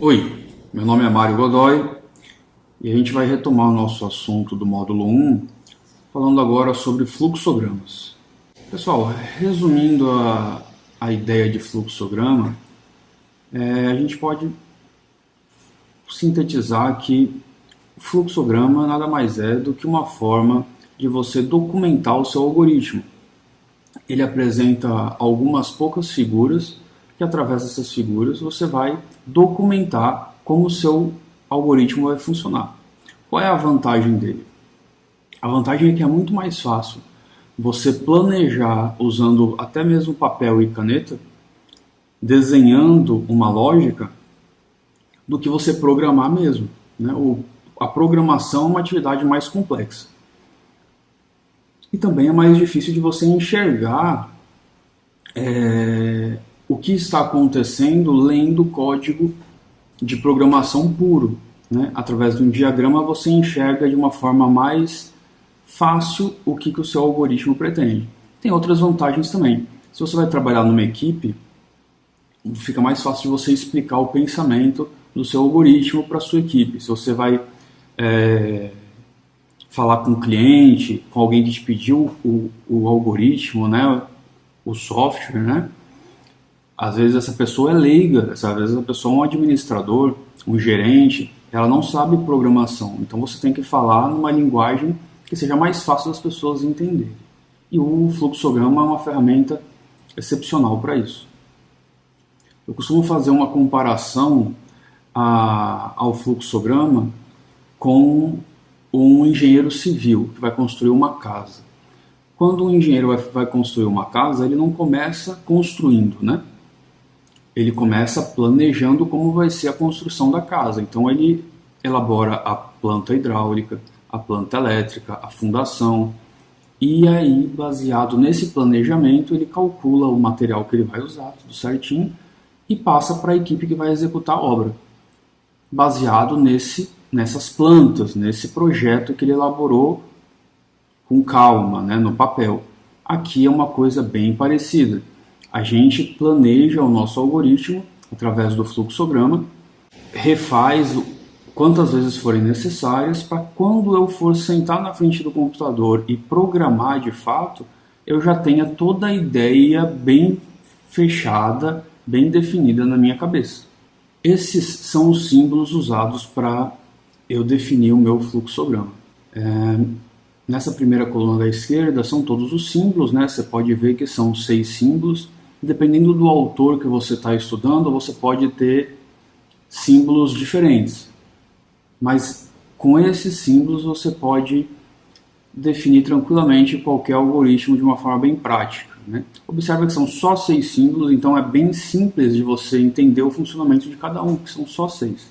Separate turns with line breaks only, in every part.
Oi, meu nome é Mário Godoy e a gente vai retomar o nosso assunto do módulo 1, falando agora sobre fluxogramas. Pessoal, resumindo a ideia de fluxograma, a gente pode sintetizar que o fluxograma nada mais é do que uma forma de você documentar o seu algoritmo. Ele apresenta algumas poucas figuras que, através dessas figuras, você vai documentar como o seu algoritmo vai funcionar. Qual é a vantagem dele? A vantagem é que é muito mais fácil você planejar usando até mesmo papel e caneta, desenhando uma lógica, do que você programar mesmo, né? A programação é uma atividade mais complexa. E também é mais difícil de você enxergar o que está acontecendo lendo código de programação puro, né? Através de um diagrama você enxerga de uma forma mais fácil o que o seu algoritmo pretende. Tem outras vantagens também. Se você vai trabalhar numa equipe, fica mais fácil de você explicar o pensamento do seu algoritmo para a sua equipe. Se você vai falar com o cliente, com alguém que te pediu o algoritmo, né, o software, né? Às vezes essa pessoa é leiga, às vezes a pessoa é um administrador, um gerente, ela não sabe programação. Então você tem que falar numa linguagem que seja mais fácil das pessoas entenderem. E o fluxograma é uma ferramenta excepcional para isso. Eu costumo fazer uma comparação ao fluxograma com um engenheiro civil que vai construir uma casa. Quando um engenheiro vai construir uma casa, ele não começa construindo, né? Ele começa planejando como vai ser a construção da casa. Então ele elabora a planta hidráulica, a planta elétrica, a fundação. E aí, baseado nesse planejamento, ele calcula o material que ele vai usar, tudo certinho, e passa para a equipe que vai executar a obra, baseado nessas plantas, nesse projeto que ele elaborou com calma, né, no papel. Aqui é uma coisa bem parecida. A gente planeja o nosso algoritmo através do fluxograma, refaz quantas vezes forem necessárias, para quando eu for sentar na frente do computador e programar de fato, eu já tenha toda a ideia bem fechada, bem definida na minha cabeça. Esses são os símbolos usados para eu definir o meu fluxograma. Nessa primeira coluna da esquerda são todos os símbolos, né? Você pode ver que são 6 símbolos. Dependendo do autor que você está estudando, você pode ter símbolos diferentes. Mas com esses símbolos você pode definir tranquilamente qualquer algoritmo de uma forma bem prática, né? Observe que são só 6 símbolos, então é bem simples de você entender o funcionamento de cada um, que são só 6.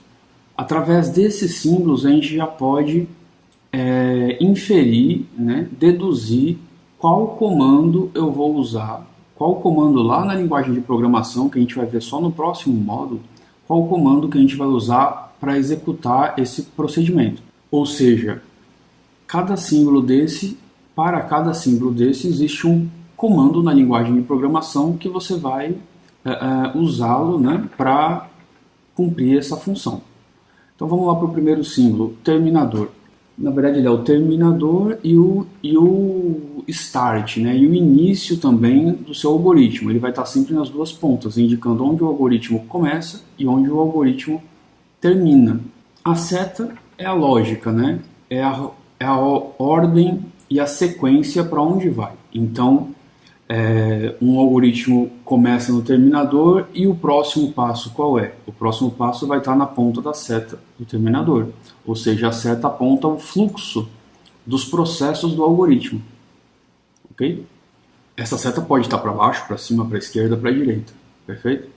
Através desses símbolos a gente já pode inferir, né, deduzir qual comando eu vou usar, qual comando lá na linguagem de programação, que a gente vai ver só no próximo módulo, qual comando que a gente vai usar para executar esse procedimento. Ou seja, para cada símbolo desse existe um comando na linguagem de programação que você vai usá-lo, né, para cumprir essa função. Então vamos lá para o primeiro símbolo, terminador. Na verdade ele é o terminador e o start, né, e o início também do seu algoritmo. Ele vai estar sempre nas duas pontas, indicando onde o algoritmo começa e onde o algoritmo termina. A seta é a lógica, né, é a ordem e a sequência para onde vai. Então um algoritmo começa no terminador e o próximo passo qual é? O próximo passo vai estar na ponta da seta do terminador, ou seja, a seta aponta o fluxo dos processos do algoritmo, ok? Essa seta pode estar para baixo, para cima, para a esquerda, para a direita, perfeito?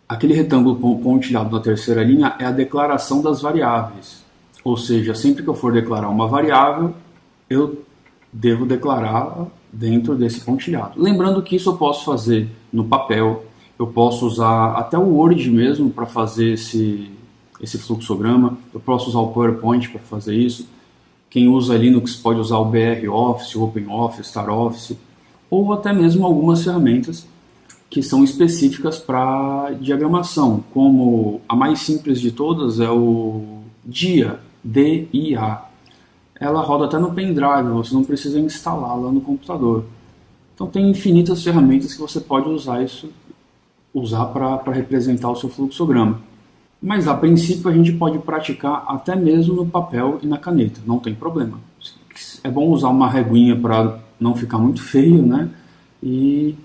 Aquele retângulo pontilhado na terceira linha é a declaração das variáveis, ou seja, sempre que eu for declarar uma variável, eu devo declará-la dentro desse pontilhado. Lembrando que isso eu posso fazer no papel, eu posso usar até o Word mesmo para fazer esse fluxograma, eu posso usar o PowerPoint para fazer isso. Quem usa Linux pode usar o BR Office, o OpenOffice, StarOffice. ou até mesmo algumas ferramentas que são específicas para diagramação, como a mais simples de todas é o DIA, D-I-A. Ela roda até no pendrive, você não precisa instalá-la no computador. Então tem infinitas ferramentas que você pode usar para representar o seu fluxograma. Mas a princípio a gente pode praticar até mesmo no papel e na caneta, não tem problema. É bom usar uma reguinha para não ficar muito feio, né? E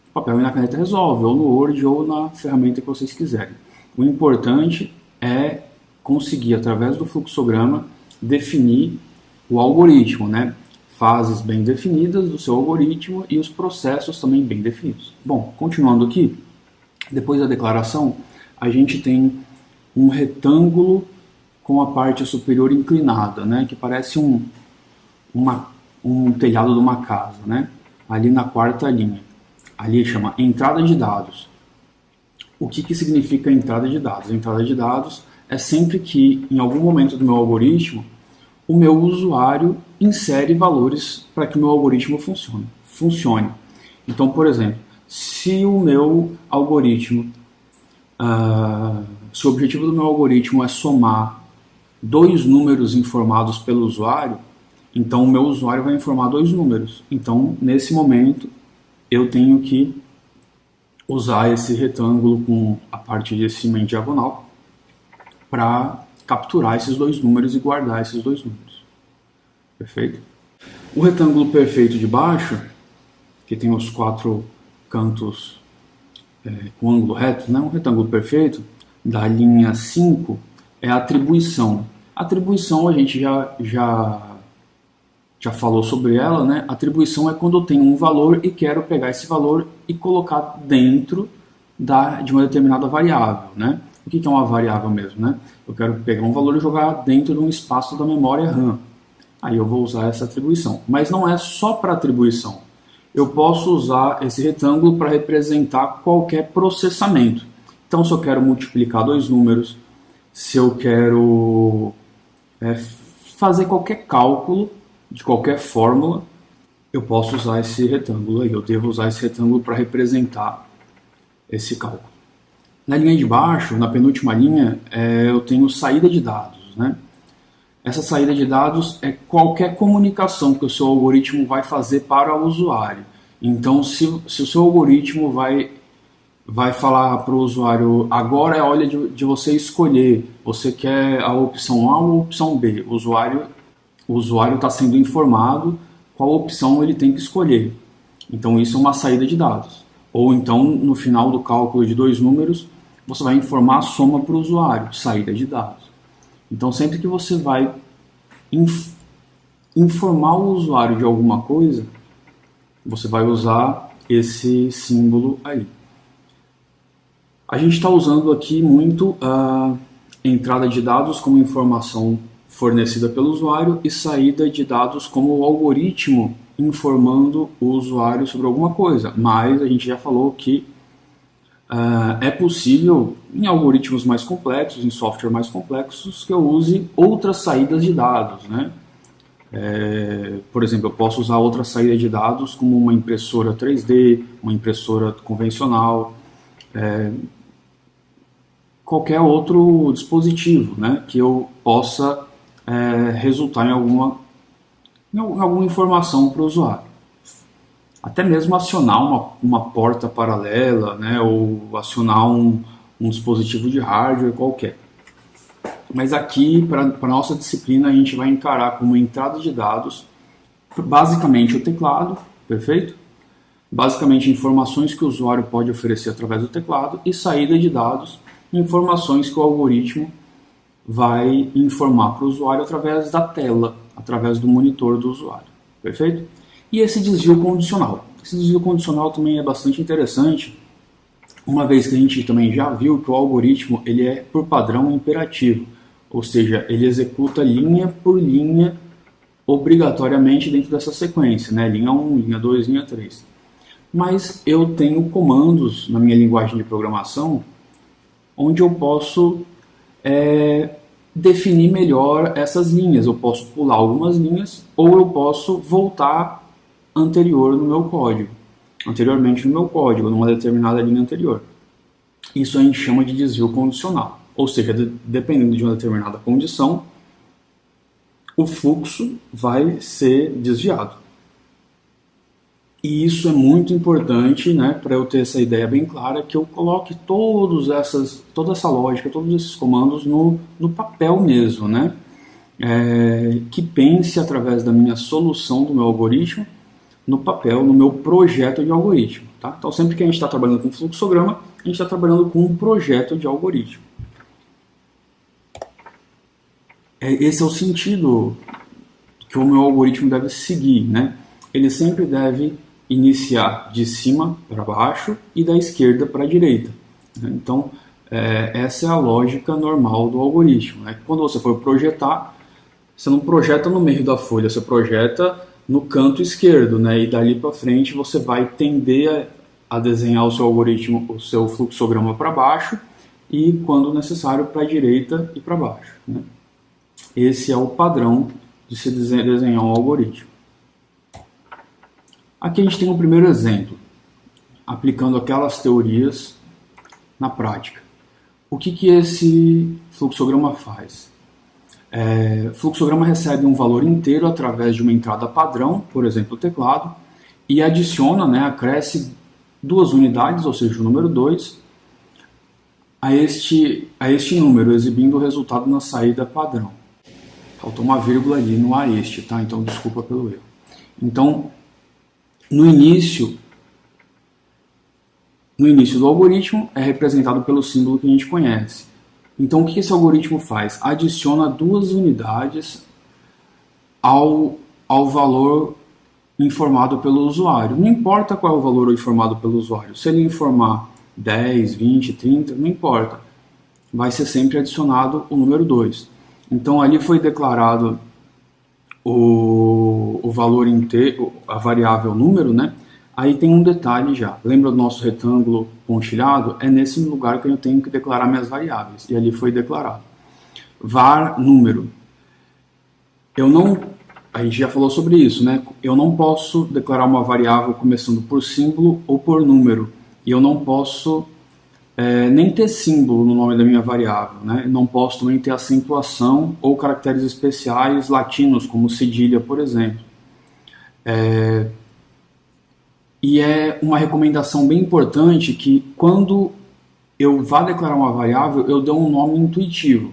o papel e na caneta resolve, ou no Word ou na ferramenta que vocês quiserem. O importante é conseguir, através do fluxograma, definir o algoritmo, né? Fases bem definidas do seu algoritmo e os processos também bem definidos. Bom, continuando aqui, depois da declaração, a gente tem um retângulo com a parte superior inclinada, né? Que parece um telhado de uma casa, né? Ali na quarta linha. Ali chama entrada de dados. O que significa entrada de dados? A entrada de dados é sempre que, em algum momento do meu algoritmo, o meu usuário insere valores para que o meu algoritmo funcione. Então, por exemplo, se o meu algoritmo, se o objetivo do meu algoritmo é somar dois números informados pelo usuário, então o meu usuário vai informar dois números. Então, nesse momento, eu tenho que usar esse retângulo com a parte de cima em diagonal para capturar esses dois números e guardar esses dois números. Perfeito? O retângulo perfeito de baixo, que tem os quatro cantos com ângulo reto, né? Um retângulo perfeito, da linha 5, é a atribuição. A atribuição a gente já falou sobre ela, né? A atribuição é quando eu tenho um valor e quero pegar esse valor e colocar dentro de uma determinada variável, né? O que é uma variável mesmo, né? Eu quero pegar um valor e jogar dentro de um espaço da memória RAM. Aí eu vou usar essa atribuição. Mas não é só para atribuição. Eu posso usar esse retângulo para representar qualquer processamento. Então, se eu quero multiplicar dois números, se eu quero fazer qualquer cálculo de qualquer fórmula, eu posso usar esse retângulo aí. Eu devo usar esse retângulo para representar esse cálculo. Na linha de baixo, na penúltima linha, eu tenho saída de dados, né? Essa saída de dados é qualquer comunicação que o seu algoritmo vai fazer para o usuário. Então, se o seu algoritmo vai falar para o usuário, agora é hora de você escolher, você quer a opção A ou a opção B. O usuário está sendo informado qual opção ele tem que escolher. Então, isso é uma saída de dados. Ou então, no final do cálculo de dois números, você vai informar a soma para o usuário, saída de dados. Então, sempre que você vai informar o usuário de alguma coisa, você vai usar esse símbolo aí. A gente está usando aqui muito a entrada de dados como informação fornecida pelo usuário e saída de dados como o algoritmo informando o usuário sobre alguma coisa. Mas a gente já falou que é possível, em algoritmos mais complexos, em software mais complexos, que eu use outras saídas de dados, né? Por exemplo, eu posso usar outra saída de dados como uma impressora 3D, uma impressora convencional, qualquer outro dispositivo, né, que eu possa resultar em alguma informação para o usuário. Até mesmo acionar uma porta paralela, né, ou acionar um dispositivo de hardware qualquer. Mas aqui, para a nossa disciplina, a gente vai encarar como entrada de dados, basicamente o teclado, perfeito? Basicamente informações que o usuário pode oferecer através do teclado, e saída de dados, informações que o algoritmo vai informar para o usuário através da tela, através do monitor do usuário, perfeito? E esse desvio condicional. Esse desvio condicional também é bastante interessante, uma vez que a gente também já viu que o algoritmo ele é, por padrão, imperativo, ou seja, ele executa linha por linha obrigatoriamente dentro dessa sequência, né? Linha 1, linha 2, linha 3. Mas eu tenho comandos na minha linguagem de programação onde eu posso definir melhor essas linhas. Eu posso pular algumas linhas ou eu posso voltar anterior no meu código. anteriormente no meu código, numa determinada linha anterior. Isso a gente chama de desvio condicional. Ou seja, dependendo de uma determinada condição, o fluxo vai ser desviado. E isso é muito importante, né, para eu ter essa ideia bem clara, que eu coloque toda essa lógica, todos esses comandos no papel mesmo, né? Que pense através da minha solução do meu algoritmo no papel, no meu projeto de algoritmo. Tá? Então, sempre que a gente está trabalhando com fluxograma, a gente está trabalhando com um projeto de algoritmo. Esse é o sentido que o meu algoritmo deve seguir, né? Ele sempre deve iniciar de cima para baixo e da esquerda para a direita. Então, essa é a lógica normal do algoritmo. Né? Quando você for projetar, você não projeta no meio da folha, você projeta no canto esquerdo, né? E dali para frente você vai tender a desenhar o seu algoritmo, o seu fluxograma para baixo e, quando necessário, para a direita e para baixo. Né? Esse é o padrão de se desenhar um algoritmo. Aqui a gente tem um primeiro exemplo, aplicando aquelas teorias na prática. O que esse fluxograma faz? O fluxograma recebe um valor inteiro através de uma entrada padrão, por exemplo, o teclado, e adiciona, né, acresce 2 unidades, ou seja, o número 2, a este número, exibindo o resultado na saída padrão. Faltou uma vírgula ali no a este, tá? Então, desculpa pelo erro. Então, no início do algoritmo é representado pelo símbolo que a gente conhece. Então, o que esse algoritmo faz? Adiciona 2 unidades ao valor informado pelo usuário. Não importa qual é o valor informado pelo usuário. Se ele informar 10, 20, 30, não importa. Vai ser sempre adicionado o número 2. Então, ali foi declarado o valor inteiro, a variável número, né? Aí tem um detalhe já. Lembra do nosso retângulo pontilhado? É nesse lugar que eu tenho que declarar minhas variáveis. E ali foi declarado. Var número. A gente já falou sobre isso, né? Eu não posso declarar uma variável começando por símbolo ou por número. E eu não posso nem ter símbolo no nome da minha variável, né? Não posso também ter acentuação ou caracteres especiais latinos, como cedilha, por exemplo. E é uma recomendação bem importante que, quando eu vá declarar uma variável, eu dê um nome intuitivo.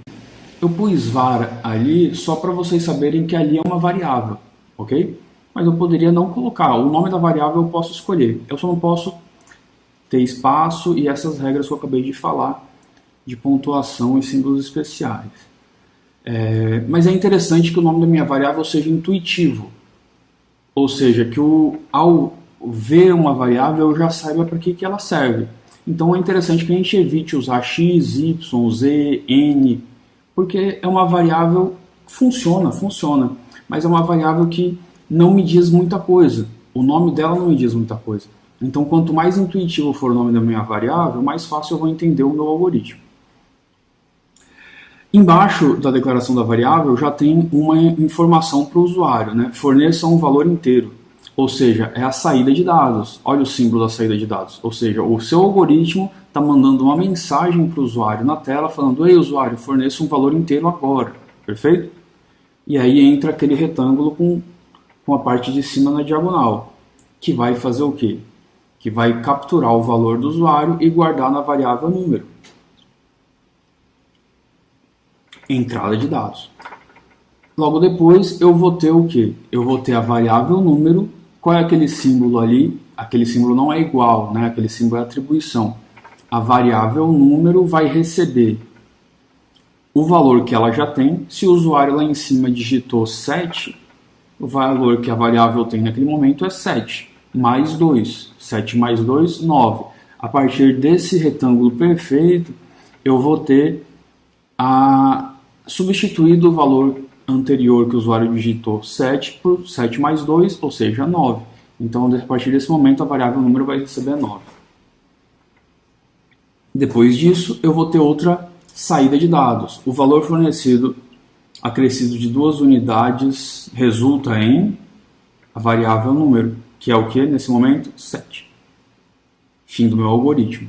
Eu pus var ali só para vocês saberem que ali é uma variável, ok? Mas eu poderia não colocar. O nome da variável eu posso escolher. Eu só não posso ter espaço e essas regras que eu acabei de falar, de pontuação e símbolos especiais. Mas é interessante que o nome da minha variável seja intuitivo. Ou seja, que ao ver uma variável eu já saiba para que ela serve. Então é interessante que a gente evite usar x, y, z, n, porque é uma variável que funciona, mas é uma variável que não me diz muita coisa. O nome dela não me diz muita coisa. Então, quanto mais intuitivo for o nome da minha variável, mais fácil eu vou entender o meu algoritmo. Embaixo da declaração da variável já tem uma informação para o usuário, né? Forneça um valor inteiro, ou seja, é a saída de dados. Olha o símbolo da saída de dados, ou seja, o seu algoritmo está mandando uma mensagem para o usuário na tela falando: ei, usuário, forneça um valor inteiro agora, perfeito? E aí entra aquele retângulo com a parte de cima na diagonal, que vai fazer o quê? Que vai capturar o valor do usuário e guardar na variável número. Entrada de dados. Logo depois eu vou ter o quê? Eu vou ter a variável número. Qual é aquele símbolo ali? Aquele símbolo não é igual, né? Aquele símbolo é atribuição. A variável número vai receber o valor que ela já tem. Se o usuário lá em cima digitou 7, o valor que a variável tem naquele momento é 7, mais 2. 7 mais 2, 9. A partir desse retângulo perfeito, eu vou ter substituído o valor anterior que o usuário digitou 7 por 7 mais 2, ou seja, 9. Então, a partir desse momento, a variável número vai receber 9. Depois disso, eu vou ter outra saída de dados. O valor fornecido, acrescido de 2 unidades, resulta em a variável número, que é o que nesse momento? 7. Fim do meu algoritmo.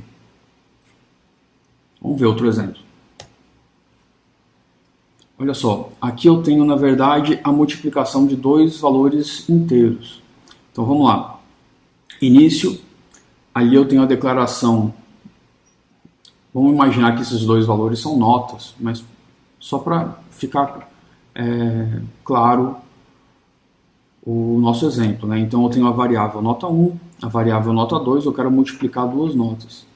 Vamos ver outro exemplo. Olha só, aqui eu tenho, na verdade, a multiplicação de dois valores inteiros. Então vamos lá. Início, ali eu tenho a declaração. Vamos imaginar que esses dois valores são notas, mas só para ficar claro o nosso exemplo, né? Então eu tenho a variável nota 1, a variável nota 2, eu quero multiplicar duas notas,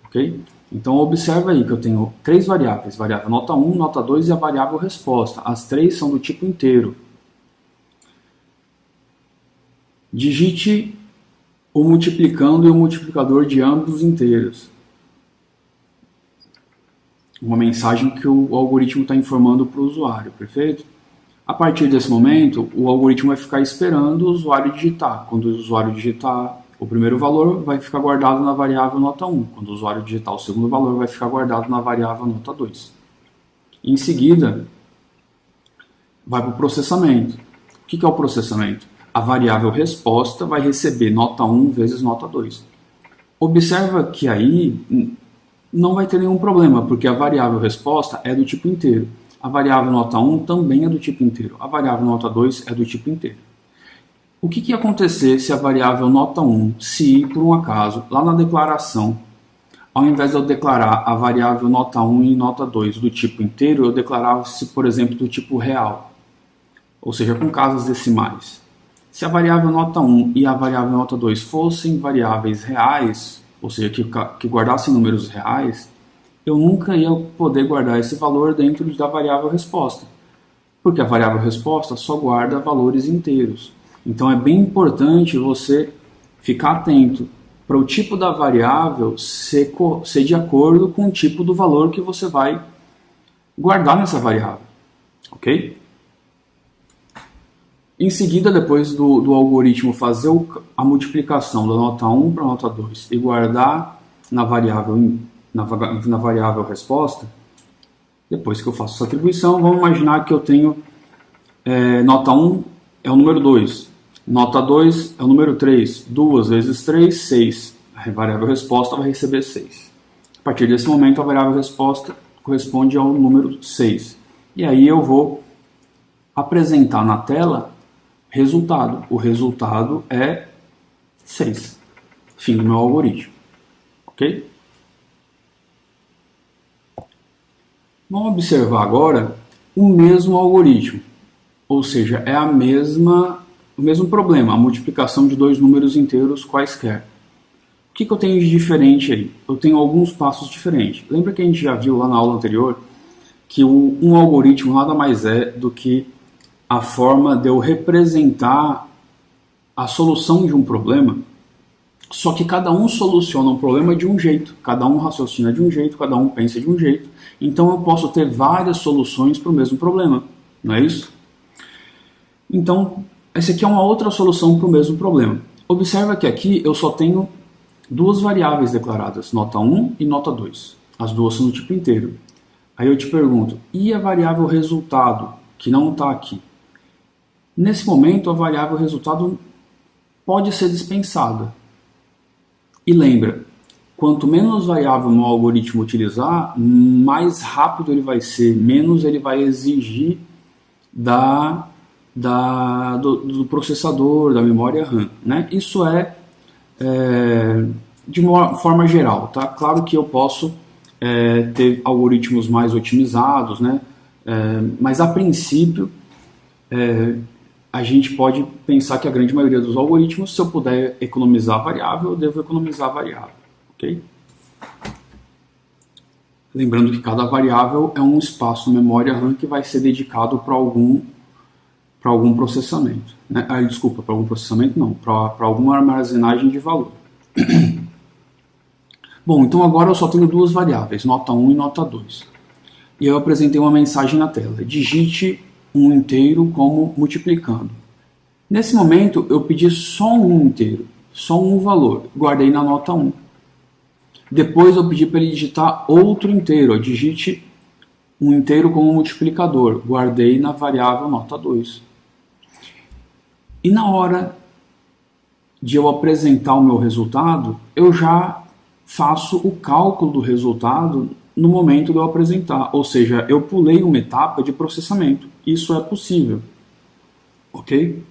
ok? Então observa aí que eu tenho três variáveis, variável nota 1, nota 2 e a variável resposta. As três são do tipo inteiro. Digite o multiplicando e o multiplicador de ambos inteiros. Uma mensagem que o algoritmo está informando para o usuário, perfeito? A partir desse momento, o algoritmo vai ficar esperando o usuário digitar. Quando o usuário digitar o primeiro valor, vai ficar guardado na variável nota 1. Quando o usuário digitar o segundo valor, vai ficar guardado na variável nota 2. Em seguida, vai para o processamento. O que é o processamento? A variável resposta vai receber nota 1 vezes nota 2. Observa que aí não vai ter nenhum problema, porque a variável resposta é do tipo inteiro. A variável nota 1 também é do tipo inteiro. A variável nota 2 é do tipo inteiro. O que ia acontecer se a variável nota 1, se por um acaso, lá na declaração, ao invés de eu declarar a variável nota 1 e nota 2 do tipo inteiro, eu declarasse, por exemplo, do tipo real, ou seja, com casas decimais. Se a variável nota 1 e a variável nota 2 fossem variáveis reais, ou seja, que guardassem números reais, eu nunca ia poder guardar esse valor dentro da variável resposta, porque a variável resposta só guarda valores inteiros. Então é bem importante você ficar atento para o tipo da variável ser de acordo com o tipo do valor que você vai guardar nessa variável, ok? Em seguida, depois do algoritmo fazer a multiplicação da nota 1 para a nota 2 e guardar na variável resposta, depois que eu faço essa atribuição, vamos imaginar que eu tenho nota 1 é o número 2, nota 2 é o número 3, 2 vezes 3, 6. A variável resposta vai receber 6. A partir desse momento, a variável resposta corresponde ao número 6. E aí eu vou apresentar na tela resultado. O resultado é 6. Fim do meu algoritmo. Ok? Vamos observar agora o mesmo algoritmo, ou seja, é o mesmo problema, a multiplicação de dois números inteiros quaisquer. O que eu tenho de diferente aí? Eu tenho alguns passos diferentes. Lembra que a gente já viu lá na aula anterior que um algoritmo nada mais é do que a forma de eu representar a solução de um problema, só que cada um soluciona um problema de um jeito, cada um raciocina de um jeito, cada um pensa de um jeito. Então eu posso ter várias soluções para o mesmo problema, não é isso? Então, essa aqui é uma outra solução para o mesmo problema. Observa que aqui eu só tenho duas variáveis declaradas, nota 1 e nota 2. As duas são do tipo inteiro. Aí eu te pergunto, e a variável resultado, que não está aqui? Nesse momento, a variável resultado pode ser dispensada. E lembra, quanto menos variável no algoritmo utilizar, mais rápido ele vai ser, menos ele vai exigir do processador, da memória RAM, né? Isso de uma forma geral, tá? Claro que eu posso ter algoritmos mais otimizados, né? Mas a princípio a gente pode pensar que a grande maioria dos algoritmos, se eu puder economizar variável, eu devo economizar variável, ok? Lembrando que cada variável é um espaço na memória RAM que vai ser dedicado para algum processamento, né? Desculpa, para algum processamento não, para alguma armazenagem de valor. Bom, então agora eu só tenho duas variáveis, nota 1 e nota 2. E eu apresentei uma mensagem na tela, digite um inteiro como multiplicando. Nesse momento eu pedi só um inteiro, só um valor, guardei na nota 1. Depois eu pedi para ele digitar outro inteiro, digite um inteiro como multiplicador, guardei na variável nota 2. E na hora de eu apresentar o meu resultado, eu já faço o cálculo do resultado no momento de eu apresentar. Ou seja, eu pulei uma etapa de processamento. Isso é possível. Ok?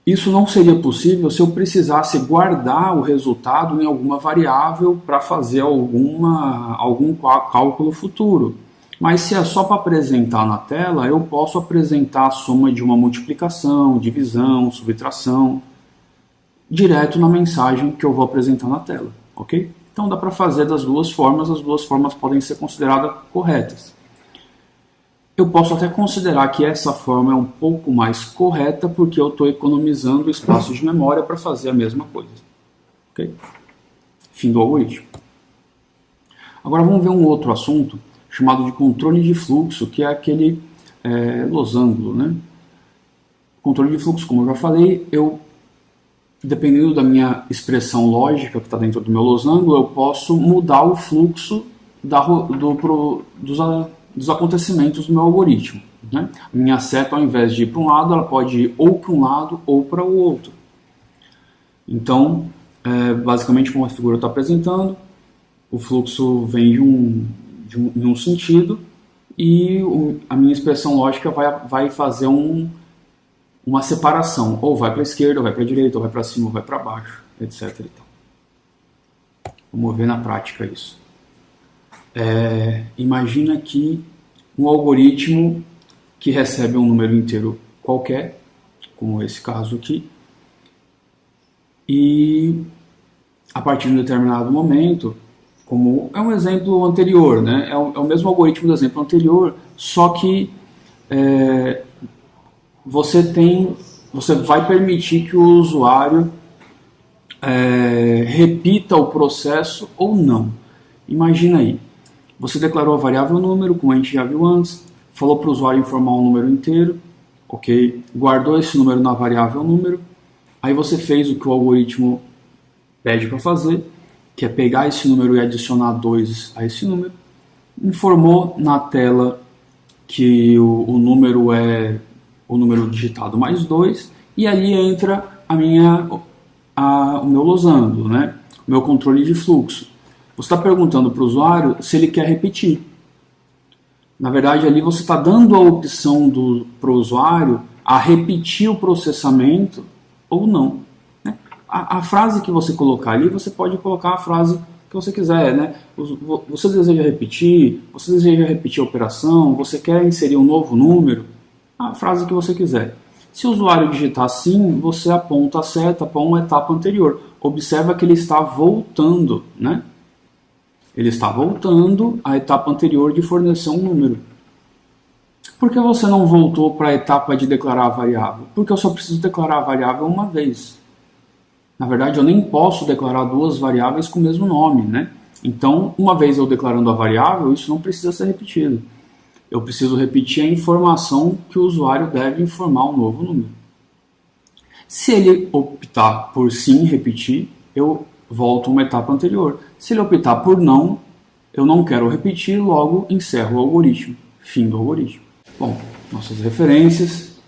Isso não seria possível se eu precisasse guardar o resultado em alguma variável para fazer algum cálculo futuro. Mas se é só para apresentar na tela, eu posso apresentar a soma de uma multiplicação, divisão, subtração, direto na mensagem que eu vou apresentar na tela, ok? Então dá para fazer das duas formas, as duas formas podem ser consideradas corretas. Eu posso até considerar que essa forma é um pouco mais correta porque eu estou economizando espaço de memória para fazer a mesma coisa. Ok? Fim do algoritmo. Agora vamos ver um outro assunto chamado de controle de fluxo, que é aquele losango, né? Controle de fluxo, como eu já falei, dependendo da minha expressão lógica que está dentro do meu losango, eu posso mudar o fluxo dos acontecimentos do meu algoritmo. Né? A minha seta, ao invés de ir para um lado, ela pode ir ou para um lado ou para o outro. Então, basicamente, como a figura está apresentando, o fluxo vem de um sentido e a minha expressão lógica vai fazer uma separação, ou vai para a esquerda, ou vai para a direita, ou vai para cima, ou vai para baixo, etc. Vamos ver na prática isso. Imagina que um algoritmo que recebe um número inteiro qualquer, como esse caso aqui, e a partir de um determinado momento, como é um exemplo anterior, né? É o mesmo algoritmo do exemplo anterior, só que você vai permitir que o usuário repita o processo ou não. Imagina aí, você declarou a variável número, como a gente já viu antes, falou para o usuário informar um número inteiro, ok? Guardou esse número na variável número, aí você fez o que o algoritmo pede para fazer, que é pegar esse número e adicionar 2 a esse número, informou na tela que o número é o número digitado mais 2, e ali entra o meu losango, né? O meu controle de fluxo. Você está perguntando para o usuário se ele quer repetir. Na verdade, ali você está dando a opção para o usuário a repetir o processamento ou não. Né? A frase que você colocar ali, você pode colocar a frase que você quiser. Né? Você deseja repetir a operação, você quer inserir um novo número, a frase que você quiser. Se o usuário digitar sim, você aponta a seta para uma etapa anterior. Observa que ele está voltando, né? Ele está voltando à etapa anterior de fornecer um número. Por que você não voltou para a etapa de declarar a variável? Porque eu só preciso declarar a variável uma vez. Na verdade, eu nem posso declarar duas variáveis com o mesmo nome, né? Então, uma vez eu declarando a variável, isso não precisa ser repetido. Eu preciso repetir a informação que o usuário deve informar um novo número. Se ele optar por sim repetir, eu volto a uma etapa anterior. Se ele optar por não, eu não quero repetir, logo encerro o algoritmo. Fim do algoritmo. Bom, nossas referências.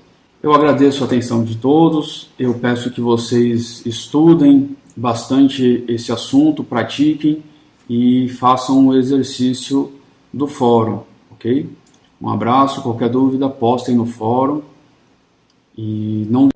Eu agradeço a atenção de todos. Eu peço que vocês estudem bastante esse assunto, pratiquem e façam o exercício do fórum, ok? Um abraço, qualquer dúvida, postem no fórum e não